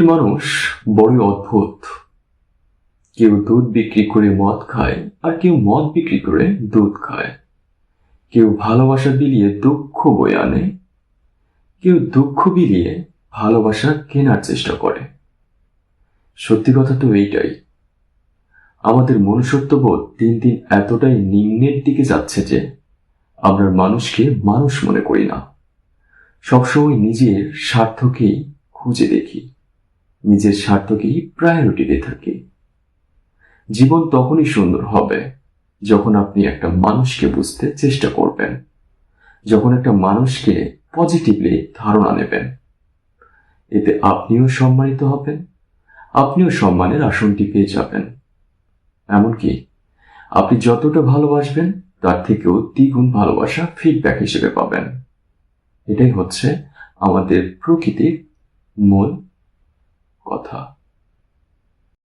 প্রকৃতির মানুষ বড়ই অদ্ভুত। কেউ দুধ বিক্রি করে মদ খায়, আর কেউ মদ বিক্রি করে দুধ খায়। কেউ ভালোবাসা বিলিয়ে দুঃখ বয়ে আনে, কেউ দুঃখ বিলিয়ে ভালোবাসা কেনার চেষ্টা করে। সত্যি কথা তো এইটাই, আমাদের মনুষ্যত্ববোধ দিন দিন এতটাই নিম্নের দিকে যাচ্ছে যে আমরা মানুষকে মানুষ মনে করি না। সবসময় নিজের স্বার্থকেই খুঁজে দেখি, নিজের স্বার্থকেই প্রায়োরিটি দিয়ে থাকি। জীবন তখনই সুন্দর হবে যখন আপনি একটা মানুষকে বুঝতে চেষ্টা করবেন, যখন একটা মানুষকে পজিটিভলি ধারণা নেবেন। এতে আপনিও সম্মানিত হবেন, আপনিও সম্মানের আসনটি পেয়ে যাবেন। এমনকি আপনি যতটা ভালোবাসবেন তার থেকেও দ্বিগুণ ভালোবাসা ফিডব্যাক হিসেবে পাবেন। এটাই হচ্ছে আমাদের প্রকৃতির মূল কথা।